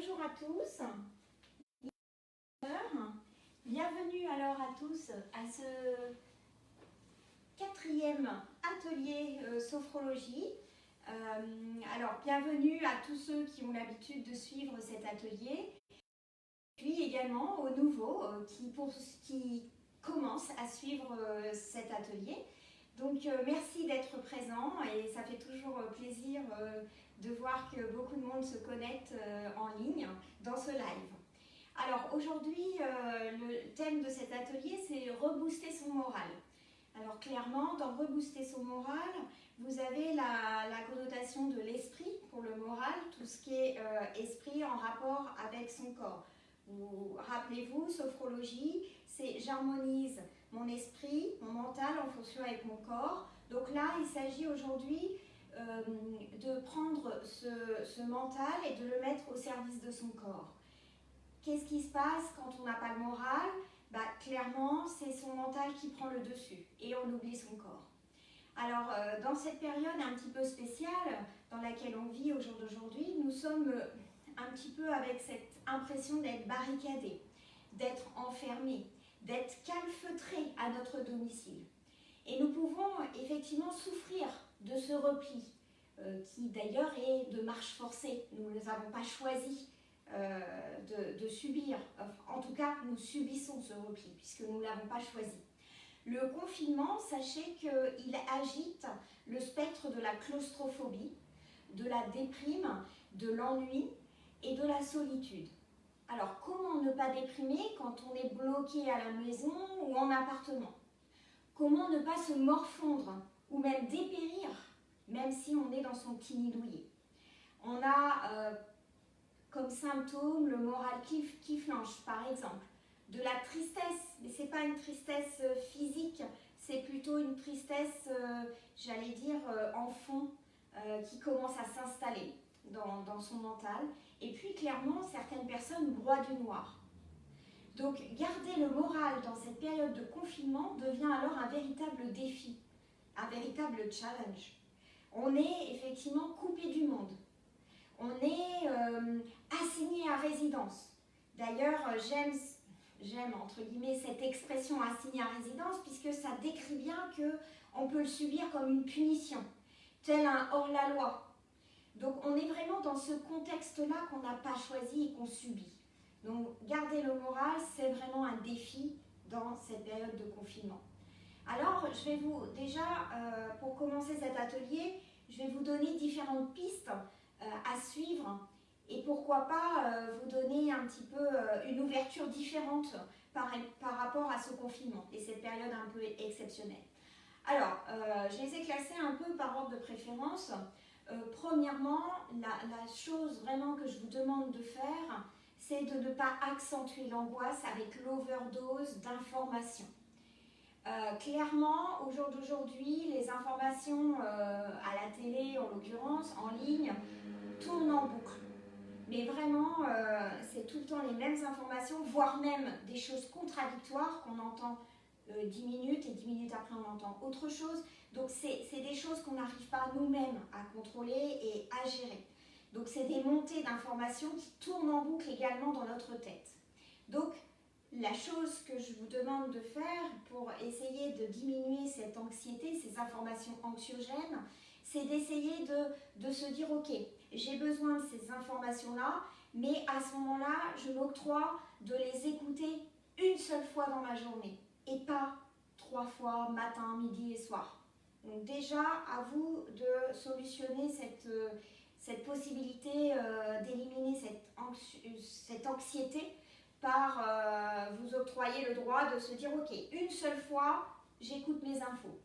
Bonjour à tous, bienvenue alors à tous à ce quatrième atelier sophrologie. Alors bienvenue à tous ceux qui ont l'habitude de suivre cet atelier, puis également aux nouveaux qui commencent à suivre cet atelier. Donc merci d'être présents et ça fait toujours plaisir de voir que beaucoup de monde se connecte en ligne dans ce live. Alors aujourd'hui, le thème de cet atelier, c'est rebooster son moral. Alors clairement, dans rebooster son moral, vous avez la connotation de l'esprit pour le moral, tout ce qui est esprit en rapport avec son corps. Vous rappelez-vous, sophrologie, c'est j'harmonise mon esprit, mon mental en fonction avec mon corps. Donc là, il s'agit aujourd'hui de prendre ce mental et de le mettre au service de son corps. Qu'est-ce qui se passe quand on n'a pas le moral? Clairement, c'est son mental qui prend le dessus et on oublie son corps. Alors, dans cette période un petit peu spéciale dans laquelle on vit au jour d'aujourd'hui, nous sommes un petit peu avec cette impression d'être barricadés, d'être enfermés, d'être calfeutrés à notre domicile. Et nous pouvons effectivement souffrir de ce repli, qui d'ailleurs est de marche forcée. Nous ne les avons pas choisi de subir. En tout cas, nous subissons ce repli, puisque nous ne l'avons pas choisi. Le confinement, sachez qu'il agite le spectre de la claustrophobie, de la déprime, de l'ennui et de la solitude. Alors, comment ne pas déprimer quand on est bloqué à la maison ou en appartement? Comment ne pas se morfondre ou même dépérir, même si on est dans son petit nid douillet? On a comme symptôme le moral qui flanche, par exemple, de la tristesse, mais ce n'est pas une tristesse physique, c'est plutôt une tristesse, j'allais dire, en fond, qui commence à s'installer dans son mental. Et puis, clairement, certaines personnes broient du noir. Donc, garder le moral dans cette période de confinement devient alors un véritable défi, un véritable challenge. On est effectivement coupé du monde. On est assigné à résidence. D'ailleurs, j'aime entre guillemets cette expression assigné à résidence puisque ça décrit bien qu'on peut le subir comme une punition, tel un hors-la-loi. Donc on est vraiment dans ce contexte-là qu'on n'a pas choisi et qu'on subit. Donc garder le moral, c'est vraiment un défi dans cette période de confinement. Alors je vais vous déjà, pour commencer cet atelier, je vais vous donner différentes pistes à suivre et pourquoi pas vous donner un petit peu une ouverture différente par rapport à ce confinement et cette période un peu exceptionnelle. Alors, je les ai classés un peu par ordre de préférence. Premièrement, la chose vraiment que je vous demande de faire, c'est de ne pas accentuer l'angoisse avec l'overdose d'informations. Clairement, au jour d'aujourd'hui, les informations à la télé, en l'occurrence, en ligne, tournent en boucle. Mais vraiment, c'est tout le temps les mêmes informations, voire même des choses contradictoires qu'on entend 10 minutes et 10 minutes après on entend autre chose. Donc c'est des choses qu'on n'arrive pas nous-mêmes à contrôler et à gérer. Donc c'est des montées d'informations qui tournent en boucle également dans notre tête. Donc la chose que je vous demande de faire pour essayer de diminuer cette anxiété, ces informations anxiogènes, c'est d'essayer de se dire ok, j'ai besoin de ces informations-là, mais à ce moment-là, je m'octroie de les écouter une seule fois dans ma journée et pas 3 fois, matin, midi et soir. Donc déjà, à vous de solutionner cette possibilité d'éliminer cette anxiété par vous octroyer le droit de se dire ok, une seule fois, j'écoute mes infos.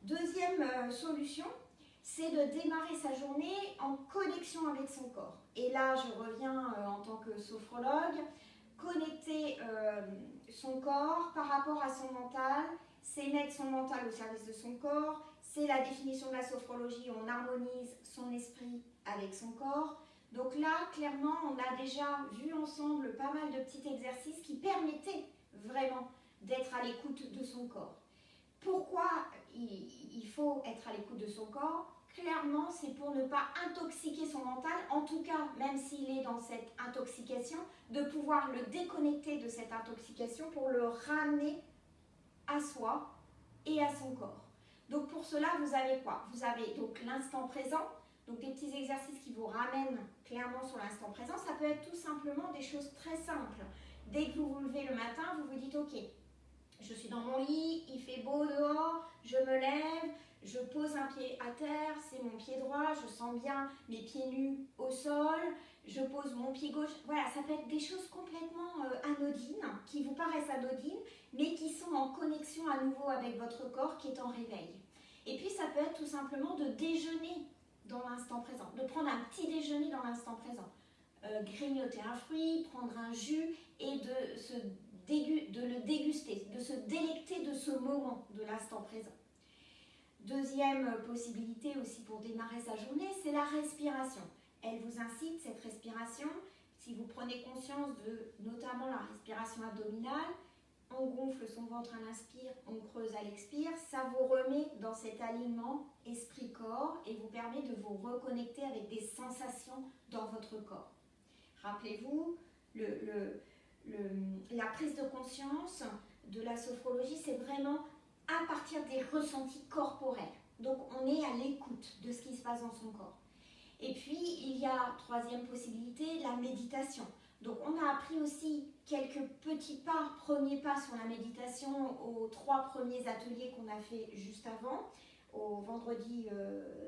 Deuxième solution, c'est de démarrer sa journée en connexion avec son corps. Et là, je reviens en tant que sophrologue, connecter son corps par rapport à son mental, c'est mettre son mental au service de son corps, c'est la définition de la sophrologie, on harmonise son esprit avec son corps. Donc là, clairement, on a déjà vu ensemble pas mal de petits exercices qui permettaient vraiment d'être à l'écoute de son corps. Pourquoi il faut être à l'écoute de son corps? Clairement, c'est pour ne pas intoxiquer son mental en tout cas, même s'il est dans cette intoxication, de pouvoir le déconnecter de cette intoxication pour le ramener à soi et à son corps. Donc pour cela, vous avez quoi? Vous avez donc l'instant présent, donc des petits exercices qui vous ramènent clairement sur l'instant présent. Ça peut être tout simplement des choses très simples. Dès que vous vous levez le matin, vous vous dites ok, je suis dans mon lit, il fait beau dehors, je me lève, je pose un pied à terre, c'est mon pied droit, je sens bien mes pieds nus au sol, je pose mon pied gauche. Voilà, ça peut être des choses complètement anodines, qui vous paraissent anodines, mais qui sont en connexion à nouveau avec votre corps qui est en réveil. Et puis ça peut être tout simplement de déjeuner dans l'instant présent, de prendre un petit déjeuner dans l'instant présent. Grignoter un fruit, prendre un jus et de le déguster, de se délecter de ce moment, de l'instant présent. Deuxième possibilité aussi pour démarrer sa journée, c'est la respiration. Elle vous incite, cette respiration, si vous prenez conscience de notamment la respiration abdominale, on gonfle son ventre à l'inspire, on creuse à l'expire, ça vous remet dans cet alignement esprit-corps et vous permet de vous reconnecter avec des sensations dans votre corps. Rappelez-vous, la prise de conscience de la sophrologie, c'est vraiment à partir des ressentis corporels. Donc on est à l'écoute de ce qui se passe dans son corps. Et puis il y a, troisième possibilité, la méditation. Donc on a appris aussi quelques petits pas, premiers pas sur la méditation aux 3 premiers ateliers qu'on a fait juste avant, au vendredi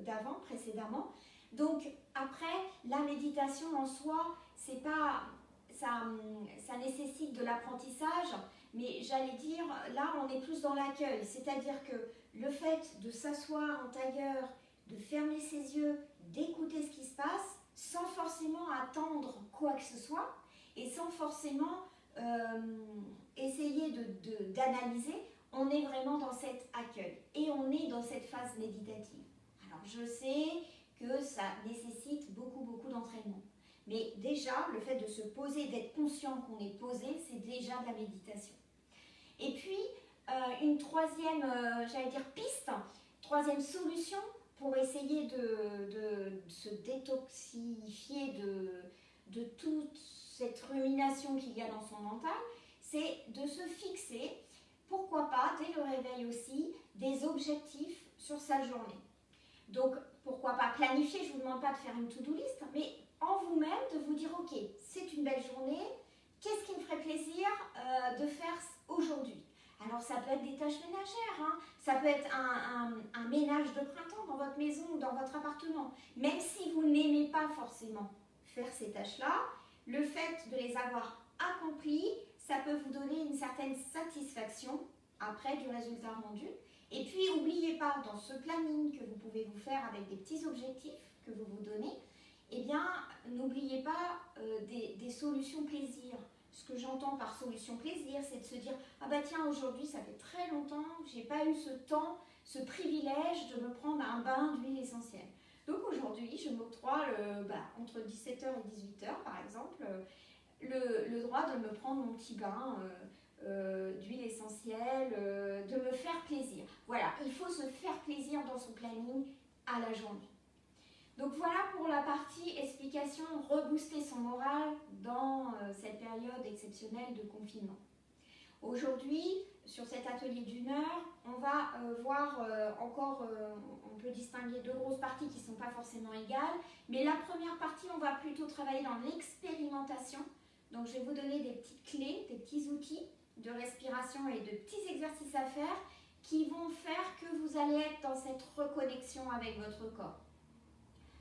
d'avant, précédemment. Donc après, la méditation en soi, c'est pas, ça nécessite de l'apprentissage, mais j'allais dire, là on est plus dans l'accueil, c'est-à-dire que le fait de s'asseoir en tailleur, de fermer ses yeux, d'écouter ce qui se passe, sans forcément attendre quoi que ce soit, et sans forcément essayer d'analyser, on est vraiment dans cet accueil, et on est dans cette phase méditative. Alors je sais que ça nécessite beaucoup d'entraînement. Mais déjà, le fait de se poser, d'être conscient qu'on est posé, c'est déjà de la méditation. Et puis, une troisième, j'allais dire piste, troisième solution pour essayer de se détoxifier de toute cette rumination qu'il y a dans son mental, c'est de se fixer, pourquoi pas, dès le réveil aussi, des objectifs sur sa journée. Donc, pourquoi pas planifier, je ne vous demande pas de faire une to-do list, mais en vous-même de vous dire, ok, c'est une belle journée, qu'est-ce qui me ferait plaisir de faire aujourd'hui? Alors ça peut être des tâches ménagères, hein. Ça peut être un ménage de printemps dans votre maison ou dans votre appartement. Même si vous n'aimez pas forcément faire ces tâches-là, le fait de les avoir accomplies, ça peut vous donner une certaine satisfaction après du résultat rendu. Et puis n'oubliez pas, dans ce planning que vous pouvez vous faire avec des petits objectifs que vous vous donnez, eh bien n'oubliez pas des solutions plaisir. Ce que j'entends par solution plaisir, c'est de se dire « Ah bah tiens, aujourd'hui, ça fait très longtemps que je n'ai pas eu ce temps, ce privilège de me prendre un bain d'huile essentielle. » Donc aujourd'hui, je m'octroie entre 17h et 18h, par exemple, le droit de me prendre mon petit bain d'huile essentielle, de me faire plaisir. Voilà, il faut se faire plaisir dans son planning à la journée. Donc voilà pour la partie explication, rebooster son moral dans cette période exceptionnelle de confinement. Aujourd'hui, sur cet atelier d'1 heure, on va voir encore, on peut distinguer 2 grosses parties qui ne sont pas forcément égales, mais la première partie, on va plutôt travailler dans l'expérimentation. Donc je vais vous donner des petites clés, des petits outils de respiration et de petits exercices à faire qui vont faire que vous allez être dans cette reconnexion avec votre corps.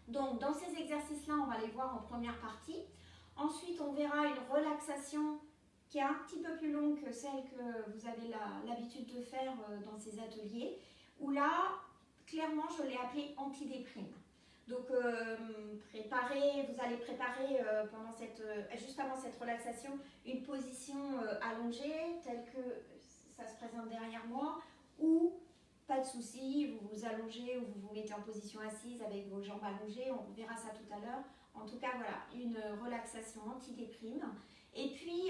Donc, dans ces exercices-là, on va les voir en première partie. Ensuite, on verra une relaxation qui est un petit peu plus longue que celle que vous avez l'habitude de faire dans ces ateliers, où là, clairement, je l'ai appelée antidéprime. Donc, vous allez préparer juste avant cette relaxation, une position allongée, telle que ça se présente derrière moi, ou pas de souci, vous vous allongez ou vous vous mettez en position assise avec vos jambes allongées, on verra ça tout à l'heure. En tout cas, voilà, une relaxation antidéprime. Et puis,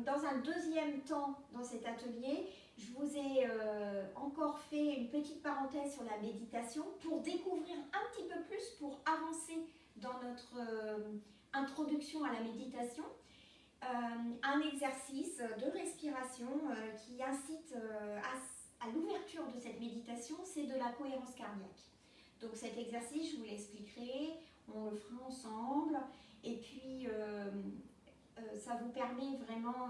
dans un deuxième temps dans cet atelier, je vous ai encore fait une petite parenthèse sur la méditation pour découvrir un petit peu plus, pour avancer dans notre introduction à la méditation, un exercice de respiration qui incite à l'ouverture de cette méditation, c'est de la cohérence cardiaque. Donc cet exercice, je vous l'expliquerai, on le fera ensemble, et puis ça vous permet vraiment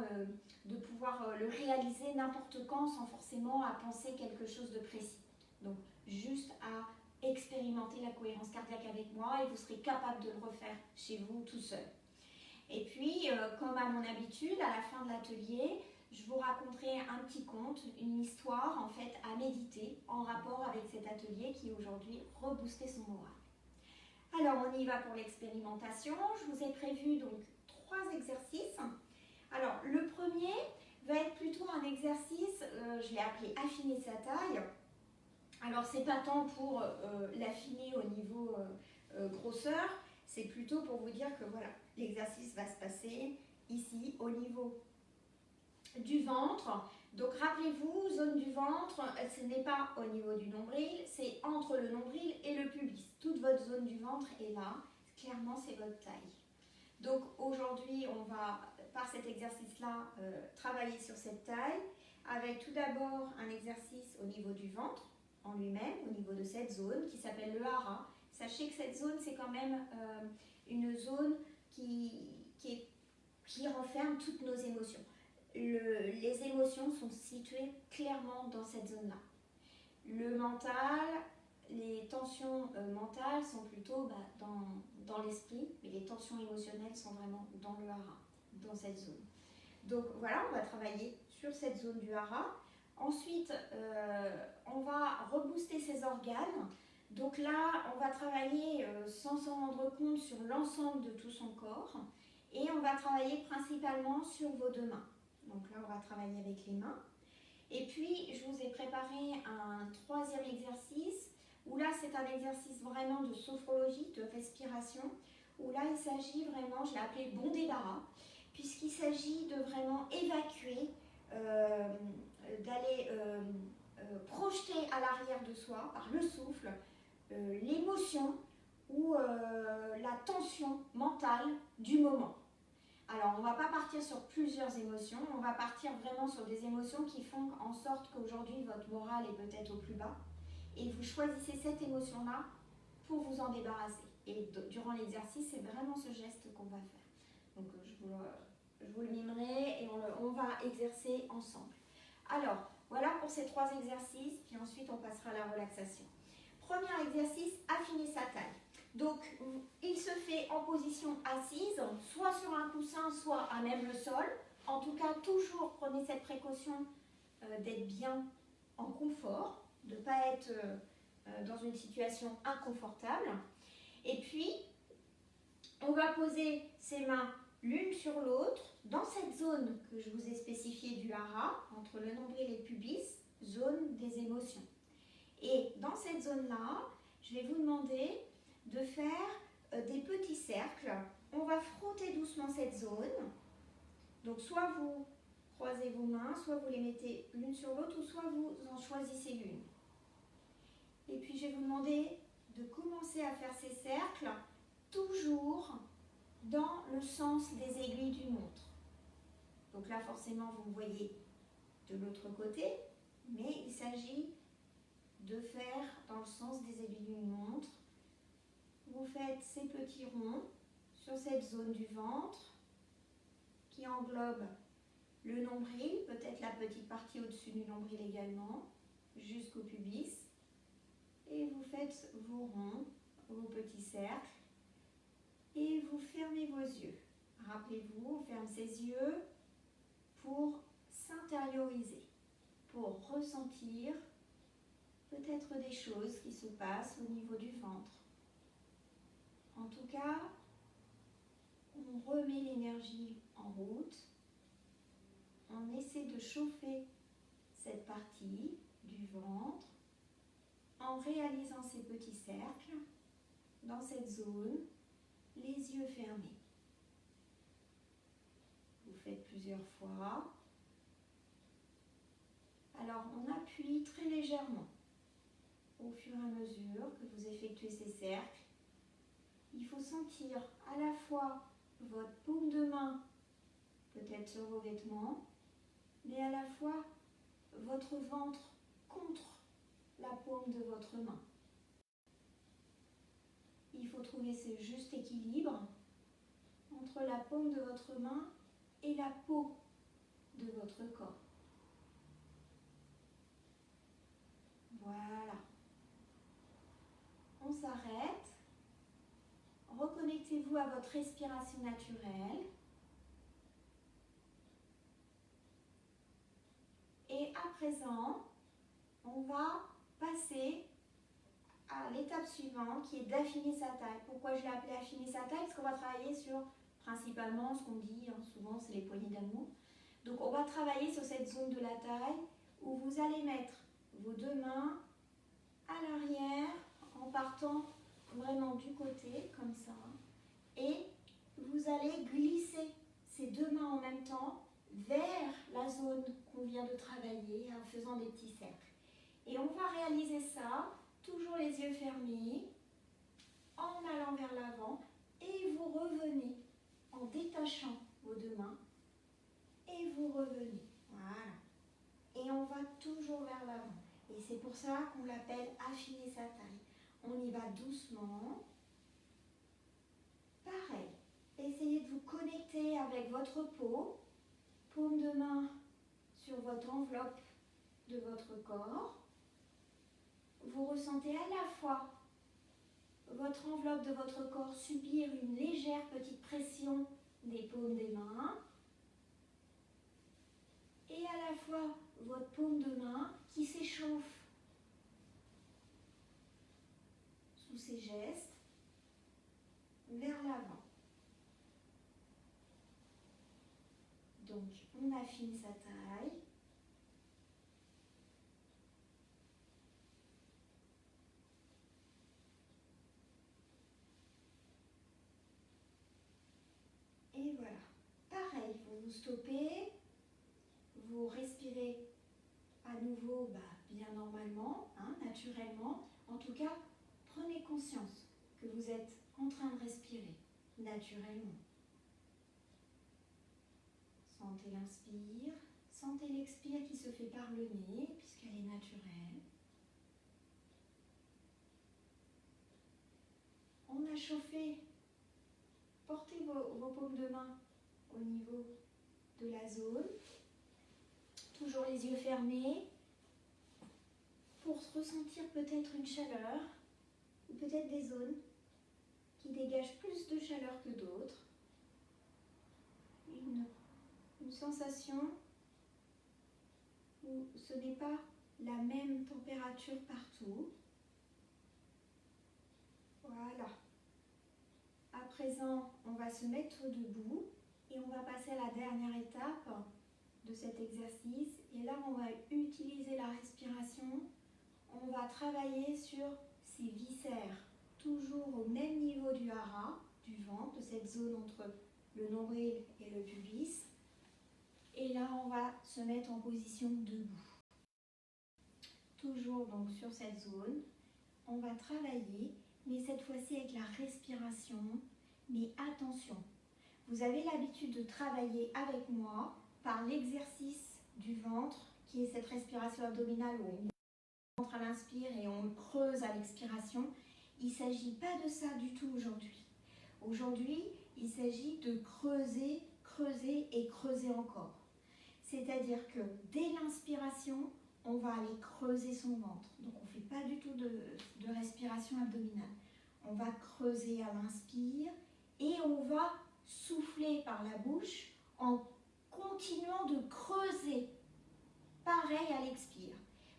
de pouvoir le réaliser n'importe quand sans forcément à penser quelque chose de précis. Donc juste à expérimenter la cohérence cardiaque avec moi et vous serez capable de le refaire chez vous tout seul. Et puis, comme à mon habitude, à la fin de l'atelier, je vous raconterai un petit conte, une histoire en fait à méditer en rapport avec cet atelier qui aujourd'hui reboostait son moral. Alors, on y va pour l'expérimentation. Je vous ai prévu donc 3 exercices. Alors, le premier va être plutôt un exercice, je l'ai appelé affiner sa taille. Alors, c'est pas tant pour l'affiner au niveau grosseur, c'est plutôt pour vous dire que voilà, l'exercice va se passer ici au niveau du ventre. Donc rappelez-vous, zone du ventre, ce n'est pas au niveau du nombril, c'est entre le nombril et le pubis. Toute votre zone du ventre est là, clairement c'est votre taille. Donc aujourd'hui, on va, par cet exercice-là, travailler sur cette taille, avec tout d'abord un exercice au niveau du ventre, en lui-même, au niveau de cette zone, qui s'appelle le hara. Sachez que cette zone, c'est quand même une zone qui renferme toutes nos émotions. Les émotions sont situées clairement dans cette zone-là. Le mental, les tensions mentales sont plutôt dans l'esprit, mais les tensions émotionnelles sont vraiment dans le hara, dans cette zone. Donc voilà, on va travailler sur cette zone du hara. Ensuite, on va rebooster ses organes. Donc là, on va travailler sans s'en rendre compte sur l'ensemble de tout son corps. Et on va travailler principalement sur vos 2 mains. Donc là, on va travailler avec les mains. Et puis, je vous ai préparé un 3e exercice, où là, c'est un exercice vraiment de sophrologie, de respiration, où là, il s'agit vraiment, je l'ai appelé bon débarras, puisqu'il s'agit de vraiment évacuer, d'aller projeter à l'arrière de soi, par le souffle, l'émotion ou la tension mentale du moment. Alors, on ne va pas partir sur plusieurs émotions, on va partir vraiment sur des émotions qui font en sorte qu'aujourd'hui, votre morale est peut-être au plus bas. Et vous choisissez cette émotion-là pour vous en débarrasser. Et durant l'exercice, c'est vraiment ce geste qu'on va faire. Donc, je vous le mimerai et on va exercer ensemble. Alors, voilà pour ces 3 exercices, puis ensuite, on passera à la relaxation. Premier exercice, affiner sa taille. Donc, il se fait en position assise, soit sur un coussin, soit à même le sol. En tout cas, toujours prenez cette précaution d'être bien en confort, de ne pas être dans une situation inconfortable. Et puis, on va poser ses mains l'une sur l'autre dans cette zone que je vous ai spécifiée du hara, entre le nombril et le pubis, zone des émotions. Et dans cette zone-là, je vais vous demander de faire des petits cercles. On va frotter doucement cette zone. Donc soit vous croisez vos mains, soit vous les mettez l'une sur l'autre, ou soit vous en choisissez une. Et puis je vais vous demander de commencer à faire ces cercles toujours dans le sens des aiguilles d'une montre. Donc là forcément vous voyez de l'autre côté, mais il s'agit de faire dans le sens des aiguilles d'une montre. Vous faites ces petits ronds sur cette zone du ventre qui englobe le nombril, peut-être la petite partie au-dessus du nombril également, jusqu'au pubis. Et vous faites vos ronds, vos petits cercles, et vous fermez vos yeux. Rappelez-vous, on ferme ses yeux pour s'intérioriser, pour ressentir peut-être des choses qui se passent au niveau du ventre. En tout cas, on remet l'énergie en route, on essaie de chauffer cette partie du ventre en réalisant ces petits cercles dans cette zone, les yeux fermés. Vous faites plusieurs fois. Alors, on appuie très légèrement au fur et à mesure que vous effectuez ces cercles. Il faut sentir à à la fois votre paume de main peut être sur vos vêtements, mais à la fois votre ventre contre la paume de votre main. Il faut trouver ce juste équilibre entre la paume de votre main et la peau de votre corps. Voilà. On s'arrête. Reconnectez-vous à votre respiration naturelle. Et à présent, on va passer à l'étape suivante qui est d'affiner sa taille. Pourquoi je l'ai appelé affiner sa taille? Parce qu'on va travailler sur principalement ce qu'on dit, souvent c'est les poignées d'amour. Donc on va travailler sur cette zone de la taille où vous allez mettre vos deux mains à l'arrière en partant vraiment du côté comme ça. Et vous allez glisser ces deux mains en même temps vers la zone qu'on vient de travailler en faisant des petits cercles. Et on va réaliser ça, toujours les yeux fermés, en allant vers l'avant, et vous revenez en détachant vos deux mains, et vous revenez. Voilà. Et on va toujours vers l'avant. Et c'est pour ça qu'on l'appelle affiner sa taille. On y va doucement. Pareil. Essayez de vous connecter avec votre peau, paume de main sur votre enveloppe de votre corps. Vous ressentez à la fois votre enveloppe de votre corps subir une légère petite pression des paumes des mains et à la fois votre paume de main qui s'échauffe sous ces gestes vers l'avant. Donc, on affine sa taille. Et voilà. Pareil, vous vous stoppez, vous respirez à nouveau bien normalement, naturellement. En tout cas, prenez conscience que vous êtes en train de respirer naturellement. Sentez l'inspire, sentez l'expire qui se fait par le nez puisqu'elle est naturelle. On a chauffé. Portez vos paumes de main au niveau de la zone. Toujours les yeux fermés pour ressentir peut-être une chaleur ou peut-être des zones qui dégagent plus de chaleur que d'autres. Une sensation où ce n'est pas la même température partout. Voilà. À présent, on va se mettre debout et on va passer à la dernière étape de cet exercice. Et là, on va utiliser la respiration. On va travailler sur ces viscères, toujours au même niveau du hara, du ventre, de cette zone entre le nombril et le pubis. Et là, on va se mettre en position debout. Toujours donc sur cette zone, on va travailler, mais cette fois-ci avec la respiration. Mais attention, vous avez l'habitude de travailler avec moi par l'exercice du ventre, qui est cette respiration abdominale où on rentre à l'inspire et on creuse à l'expiration. Il ne s'agit pas de ça du tout aujourd'hui. Aujourd'hui, il s'agit de creuser, creuser et creuser encore. C'est-à-dire que dès l'inspiration, on va aller creuser son ventre. Donc on ne fait pas du tout de respiration abdominale. On va creuser à l'inspire et on va souffler par la bouche en continuant de creuser. Pareil à l'expire.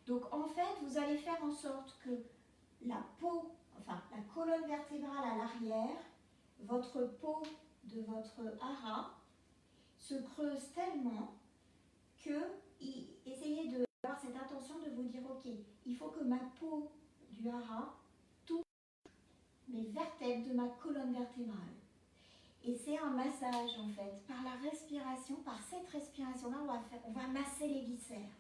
Donc en fait, vous allez faire en sorte que la peau, enfin la colonne vertébrale à l'arrière, votre peau de votre hara, se creuse tellement que essayez d'avoir cette intention de vous dire ok, il faut que ma peau du hara touche mes vertèbres de ma colonne vertébrale. Et c'est un massage en fait, par la respiration, par cette respiration-là, on va masser les viscères.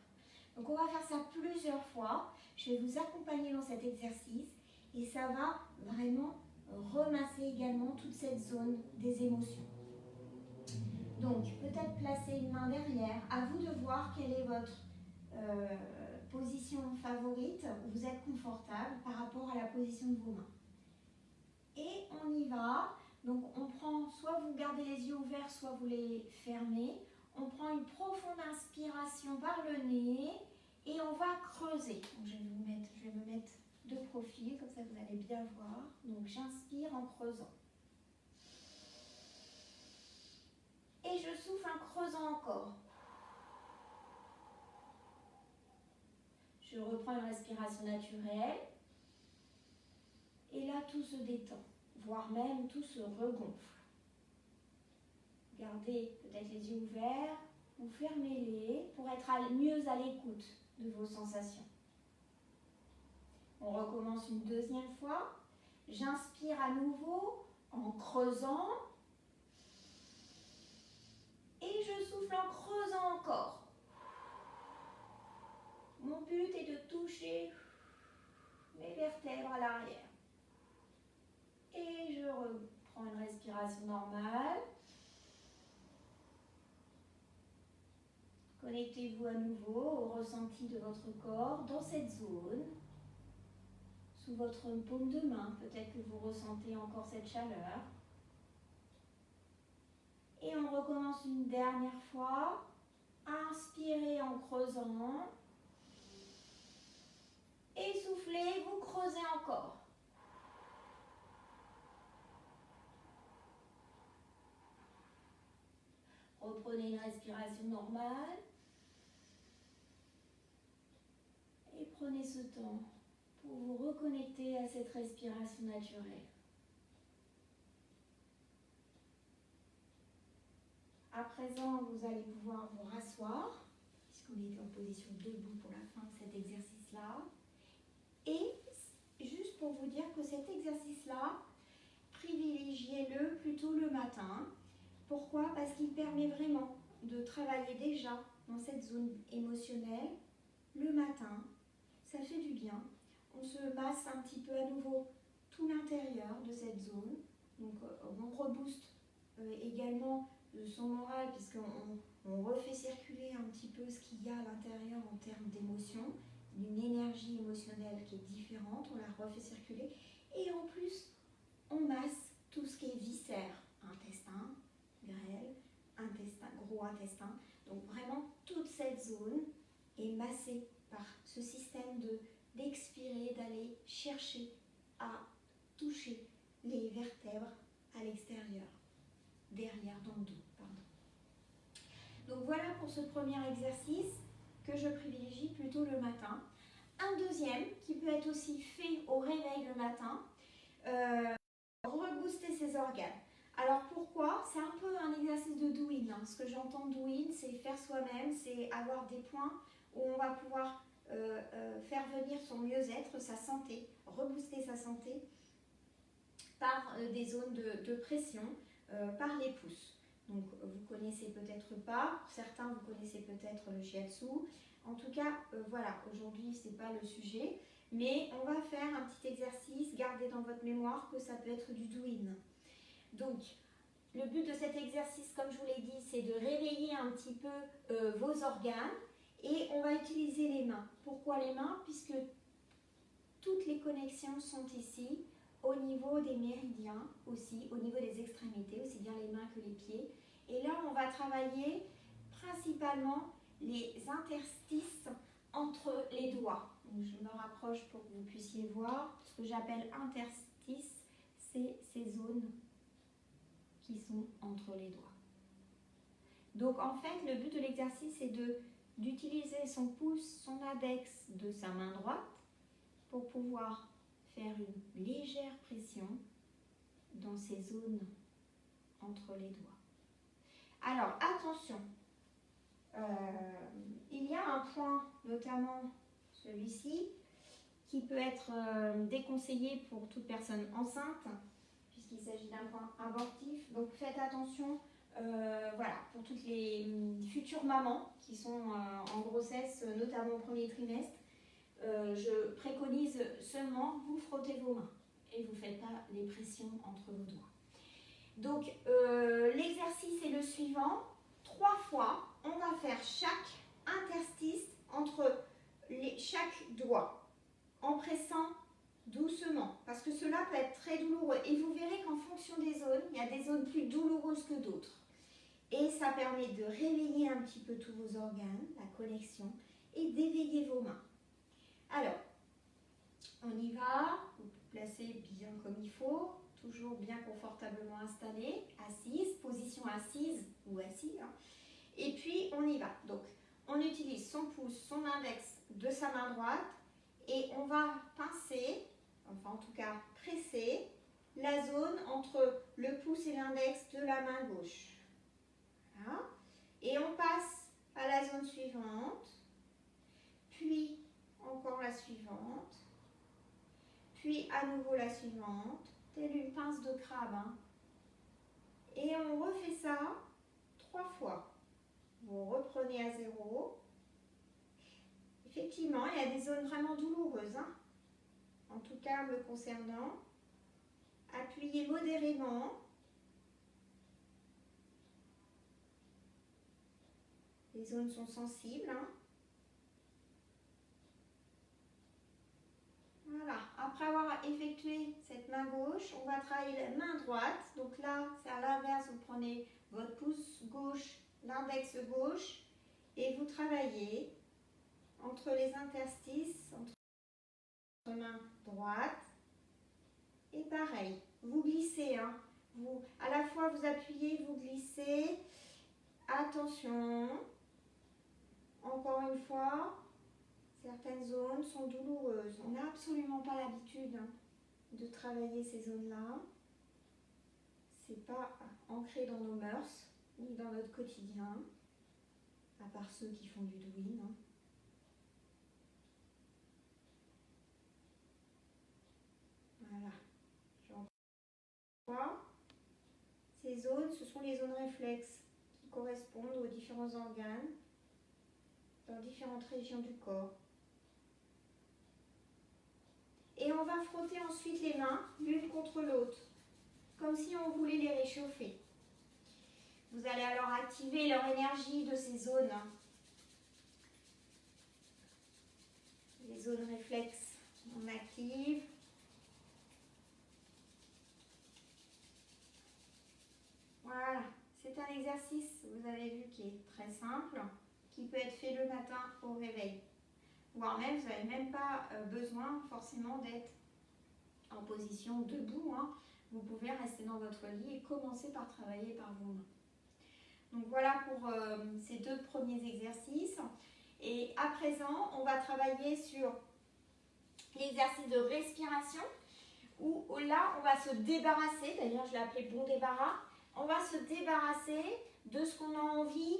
Donc on va faire ça plusieurs fois. Je vais vous accompagner dans cet exercice et ça va vraiment remasser également toute cette zone des émotions. Donc, peut-être placer une main derrière. À vous de voir quelle est votre position favorite, où vous êtes confortable par rapport à la position de vos mains. Et on y va. Donc, on prend, soit vous gardez les yeux ouverts, soit vous les fermez. On prend une profonde inspiration par le nez et on va creuser. Donc, je vais me mettre de profil, comme ça vous allez bien voir. Donc, j'inspire en creusant. Et je souffle en creusant encore. Je reprends une respiration naturelle. Et là, tout se détend, voire même tout se regonfle. Gardez peut-être les yeux ouverts ou fermez-les pour être mieux à l'écoute de vos sensations. On recommence une deuxième fois. J'inspire à nouveau en creusant. Et je souffle en creusant encore. Mon but est de toucher mes vertèbres à l'arrière. Et je reprends une respiration normale. Connectez-vous à nouveau au ressenti de votre corps dans cette zone. Sous votre paume de main, peut-être que vous ressentez encore cette chaleur. Et on recommence une dernière fois. Inspirez en creusant. Et soufflez, vous creusez encore. Reprenez une respiration normale. Et prenez ce temps pour vous reconnecter à cette respiration naturelle. À présent, vous allez pouvoir vous rasseoir, puisqu'on était en position debout pour la fin de cet exercice-là. Et juste pour vous dire que cet exercice-là, privilégiez-le plutôt le matin. Pourquoi? Parce qu'il permet vraiment de travailler déjà dans cette zone émotionnelle le matin. Ça fait du bien. On se masse un petit peu à nouveau tout l'intérieur de cette zone. Donc on rebooste également son moral puisqu'on refait circuler un petit peu ce qu'il y a à l'intérieur en termes d'émotions, d'une énergie émotionnelle qui est différente, on la refait circuler. Et en plus, on masse tout ce qui est viscères, intestin, grêle, intestin, gros intestin. Donc vraiment, toute cette zone est massée par ce système d'expirer, d'aller chercher à toucher les vertèbres à l'extérieur, derrière, dans le dos. Pardon. Donc voilà pour ce premier exercice que je privilégie plutôt le matin. Un deuxième qui peut être aussi fait au réveil le matin, rebooster ses organes. Alors pourquoi? C'est un peu un exercice de do-in. Hein. Ce que j'entends do-in, c'est faire soi-même, c'est avoir des points où on va pouvoir faire venir son mieux-être, sa santé, rebooster sa santé par des zones de pression, par les pouces. Donc vous connaissez peut-être pas, certains vous connaissez peut-être le shiatsu. En tout cas, voilà, aujourd'hui c'est pas le sujet, mais on va faire un petit exercice, gardez dans votre mémoire que ça peut être du do-in. Donc, le but de cet exercice, comme je vous l'ai dit, c'est de réveiller un petit peu vos organes et on va utiliser les mains. Pourquoi les mains? Puisque toutes les connexions sont ici, au niveau des méridiens aussi, au niveau des extrémités, aussi bien les mains que les pieds. Et là, on va travailler principalement les interstices entre les doigts. Donc, je me rapproche pour que vous puissiez voir. Ce que j'appelle interstices, c'est ces zones qui sont entre les doigts. Donc en fait, le but de l'exercice est d'utiliser son pouce, son index de sa main droite pour pouvoir faire une légère pression dans ces zones entre les doigts. Alors attention, il y a un point, notamment celui-ci, qui peut être déconseillé pour toute personne enceinte, puisqu'il s'agit d'un point abortif. Donc faites attention, voilà, pour toutes les futures mamans qui sont en grossesse, notamment au premier trimestre. Je préconise seulement vous frottez vos mains et vous ne faites pas les pressions entre vos doigts. Donc, l'exercice est le suivant. 3 fois, on va faire chaque interstice entre chaque doigt en pressant doucement, parce que cela peut être très douloureux. Et vous verrez qu'en fonction des zones, il y a des zones plus douloureuses que d'autres. Et ça permet de réveiller un petit peu tous vos organes, la connexion, et d'éveiller vos mains. Alors, on y va. Vous placez bien comme il faut, toujours bien confortablement installé, assise, position assise ou assis. Hein. Et puis, on y va. Donc, on utilise son pouce, son index de sa main droite et on va pincer, enfin en tout cas presser, la zone entre le pouce et l'index de la main gauche. Voilà. Et on passe à la zone suivante, puis encore la suivante, puis à nouveau la suivante, telle une pince de crabe. Hein. Et on refait ça 3 fois. Vous reprenez à 0. Effectivement, il y a des zones vraiment douloureuses. Hein. En tout cas, me concernant. Appuyez modérément. Les zones sont sensibles. Hein. Voilà. Après avoir effectué cette main gauche, on va travailler la main droite. Donc là, c'est à l'inverse. Vous prenez votre pouce gauche, l'index gauche, et vous travaillez entre les interstices, entre la main droite. Et pareil, vous glissez. Hein. À la fois, vous appuyez, vous glissez. Attention. Encore une fois, certaines zones sont douloureuses. On n'a absolument pas l'habitude hein, de travailler ces zones-là. C'est pas ancré dans nos mœurs, ni dans notre quotidien, à part ceux qui font du douyin. Hein. Voilà. Ces zones, ce sont les zones réflexes qui correspondent aux différents organes dans différentes régions du corps. Et on va frotter ensuite les mains l'une contre l'autre, comme si on voulait les réchauffer. Vous allez alors activer leur énergie de ces zones. Les zones réflexes, on active. Voilà, c'est un exercice, vous avez vu, qui est très simple, qui peut être fait le matin au réveil. Voire même, vous n'avez même pas besoin forcément d'être en position debout. Hein. Vous pouvez rester dans votre lit et commencer par travailler par vos mains. Donc voilà pour ces 2 premiers exercices. Et à présent, on va travailler sur l'exercice de respiration, où là, on va se débarrasser, d'ailleurs je l'ai appelé bon débarras, on va se débarrasser de ce qu'on a envie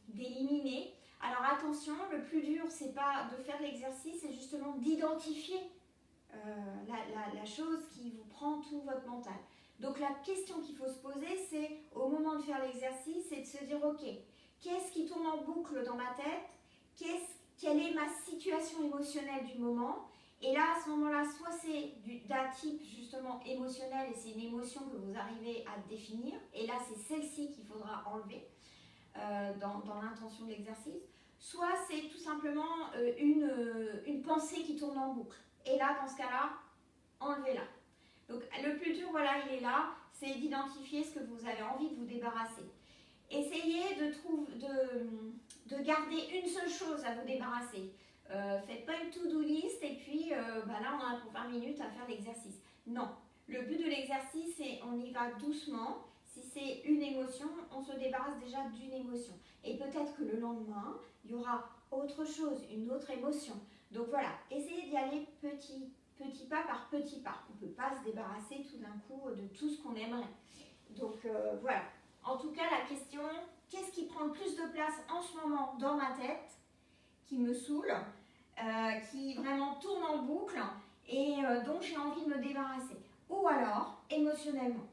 d'éliminer. Alors attention, le plus dur, c'est pas de faire l'exercice, c'est justement d'identifier la chose qui vous prend tout votre mental. Donc la question qu'il faut se poser, c'est au moment de faire l'exercice, c'est de se dire ok, qu'est-ce qui tourne en boucle dans ma tête, quelle est ma situation émotionnelle du moment. Et là, à ce moment-là, soit c'est d'un type justement émotionnel et c'est une émotion que vous arrivez à définir. Et là, c'est celle-ci qu'il faudra enlever dans l'intention de l'exercice. Soit c'est tout simplement une pensée qui tourne en boucle. Et là, dans ce cas-là, enlevez-la. Donc le plus dur, voilà, il est là, c'est d'identifier ce que vous avez envie de vous débarrasser. Essayez de garder une seule chose à vous débarrasser. Faites pas une to-do list et puis là on a pour 20 minutes à faire l'exercice. Non, le but de l'exercice c'est on y va doucement. Si c'est une émotion, on se débarrasse déjà d'une émotion. Et peut-être que le lendemain, il y aura autre chose, une autre émotion. Donc voilà, essayez d'y aller petit pas par petit pas. On ne peut pas se débarrasser tout d'un coup de tout ce qu'on aimerait. Donc voilà. En tout cas, la question, qu'est-ce qui prend le plus de place en ce moment dans ma tête, qui me saoule, qui vraiment tourne en boucle et dont j'ai envie de me débarrasser. Ou alors, émotionnellement.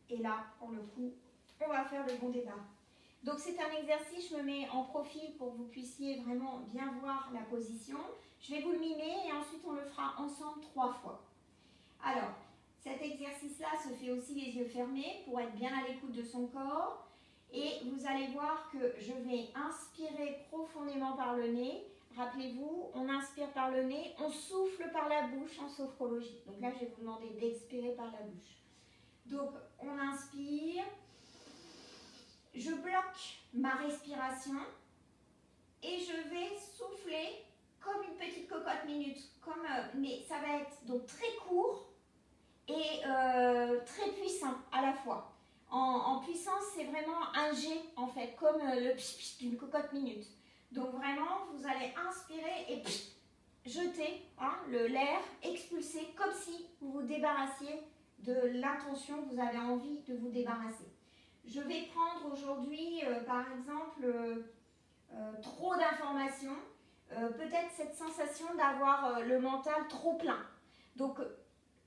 Et là, pour le coup, on va faire le bon départ. Donc c'est un exercice, je me mets en profil pour que vous puissiez vraiment bien voir la position. Je vais vous le mimer et ensuite on le fera ensemble 3 fois. Alors, cet exercice-là se fait aussi les yeux fermés pour être bien à l'écoute de son corps. Et vous allez voir que je vais inspirer profondément par le nez. Rappelez-vous, on inspire par le nez, on souffle par la bouche en sophrologie. Donc là, je vais vous demander d'expirer par la bouche. Donc, on inspire. Je bloque ma respiration et je vais souffler comme une petite cocotte minute. Mais ça va être donc très court et très puissant à la fois. En puissance, c'est vraiment un jet en fait, comme le psh d'une cocotte minute. Donc vraiment, vous allez inspirer et jeter l'air, expulser comme si vous vous débarrassiez de l'intention que vous avez envie de vous débarrasser. Je vais prendre aujourd'hui, par exemple, trop d'informations, peut-être cette sensation d'avoir le mental trop plein. Donc,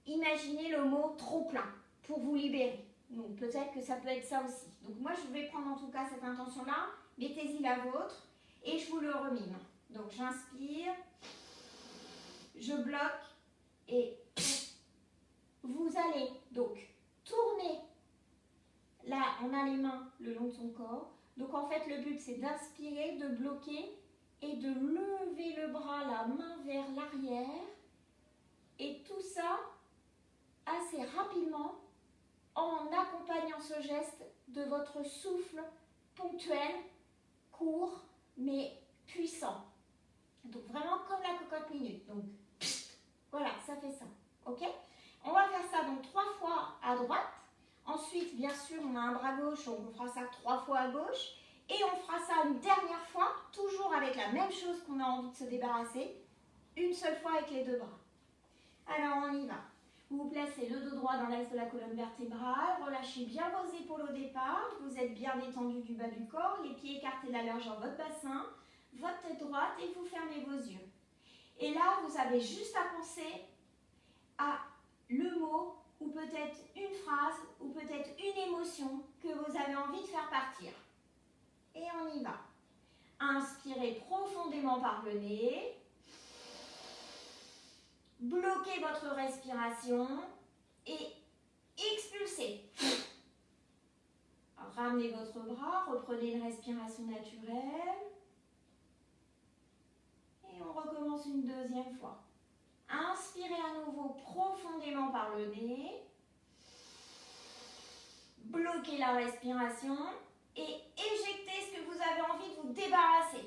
imaginez le mot trop plein pour vous libérer. Donc, peut-être que ça peut être ça aussi. Donc, moi, je vais prendre en tout cas cette intention-là. Mettez-y la vôtre et je vous le remime. Donc, j'inspire, je bloque et vous allez donc tourner. Là, on a les mains le long de son corps. Donc, en fait, le but, c'est d'inspirer, de bloquer et de lever le bras, la main vers l'arrière. Et tout ça assez rapidement en accompagnant ce geste de votre souffle ponctuel, court, mais puissant. Donc, vraiment comme la cocotte minute. Donc, voilà, ça fait ça. OK? On va faire ça donc 3 fois à droite. Ensuite, bien sûr, on a un bras gauche, donc on fera ça 3 fois à gauche. Et on fera ça une dernière fois, toujours avec la même chose qu'on a envie de se débarrasser, une seule fois avec les 2 bras. Alors, on y va. Vous vous placez le dos droit dans l'axe de la colonne vertébrale, relâchez bien vos épaules au départ, vous êtes bien détendu du bas du corps, les pieds écartés de la largeur de votre bassin, votre tête droite et vous fermez vos yeux. Et là, vous avez juste à penser à le mot ou peut-être une phrase ou peut-être une émotion que vous avez envie de faire partir. Et on y va. Inspirez profondément par le nez. Bloquez votre respiration et expulsez. Ramenez votre bras, reprenez une respiration naturelle. Et on recommence une deuxième fois. Inspirez à nouveau profondément par le nez. Bloquez la respiration et éjectez ce que vous avez envie de vous débarrasser.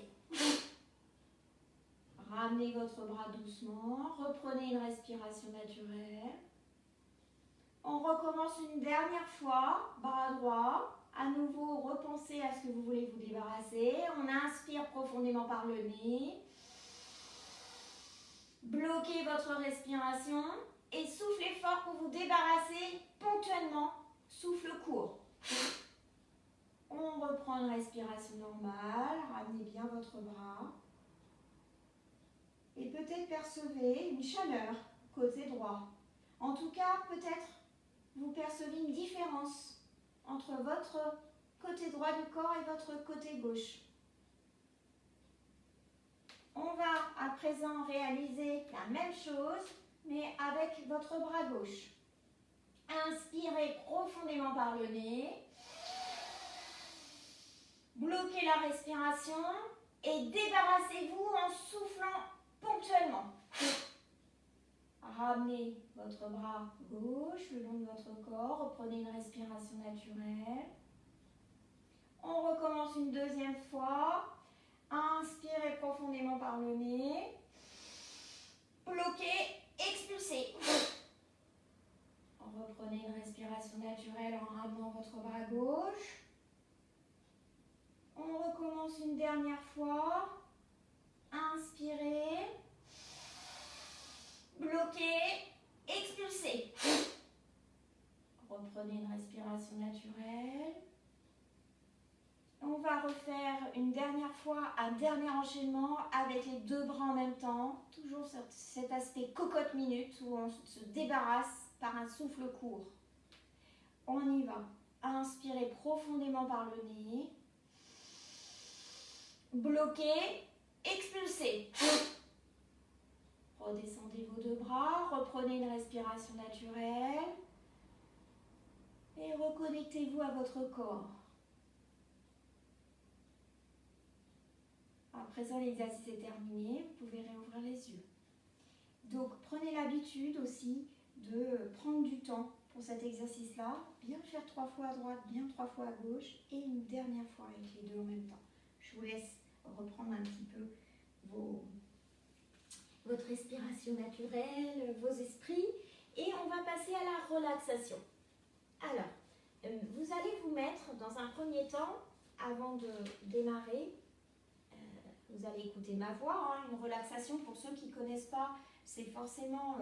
Ramenez votre bras doucement, reprenez une respiration naturelle. On recommence une dernière fois, bras droit. À nouveau, repensez à ce que vous voulez vous débarrasser. On inspire profondément par le nez. Bloquez votre respiration et soufflez fort pour vous débarrasser ponctuellement. Souffle court. On reprend une respiration normale. Ramenez bien votre bras. Et peut-être percevez une chaleur côté droit. En tout cas, peut-être vous percevez une différence entre votre côté droit du corps et votre côté gauche. On va à présent réaliser la même chose, mais avec votre bras gauche. Inspirez profondément par le nez. Bloquez la respiration et débarrassez-vous en soufflant ponctuellement. Ramenez votre bras gauche le long de votre corps. Reprenez une respiration naturelle. On recommence une deuxième fois. Inspirez profondément par le nez. Bloquez, expulsez. Reprenez une respiration naturelle en ramenant votre bras gauche. On recommence une dernière fois. Inspirez. Bloquez, expulsez. Reprenez une respiration naturelle. On va refaire une dernière fois un dernier enchaînement avec les 2 bras en même temps. Toujours cet aspect cocotte minute où on se débarrasse par un souffle court. On y va. Inspirez profondément par le nez. Bloquez, expulsez. Redescendez vos deux bras, reprenez une respiration naturelle et reconnectez-vous à votre corps. À présent, l'exercice est terminé, vous pouvez réouvrir les yeux. Donc, prenez l'habitude aussi de prendre du temps pour cet exercice-là, bien le faire 3 fois à droite, bien 3 fois à gauche et une dernière fois avec les deux en même temps. Je vous laisse reprendre un petit peu votre respiration naturelle, vos esprits et on va passer à la relaxation. Alors, vous allez vous mettre dans un premier temps, avant de démarrer, vous allez écouter ma voix, hein, une relaxation pour ceux qui ne connaissent pas, c'est forcément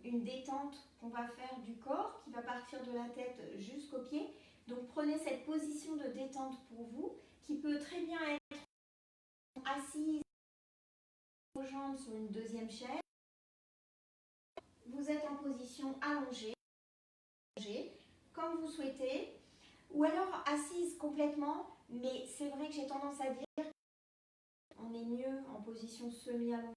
une détente qu'on va faire du corps qui va partir de la tête jusqu'aux pieds. Donc prenez cette position de détente pour vous qui peut très bien être assise vos jambes sur une deuxième chaise. Vous êtes en position allongée, comme vous souhaitez, ou alors assise complètement, mais c'est vrai que j'ai tendance à dire qu'on est mieux en position semi-allongée.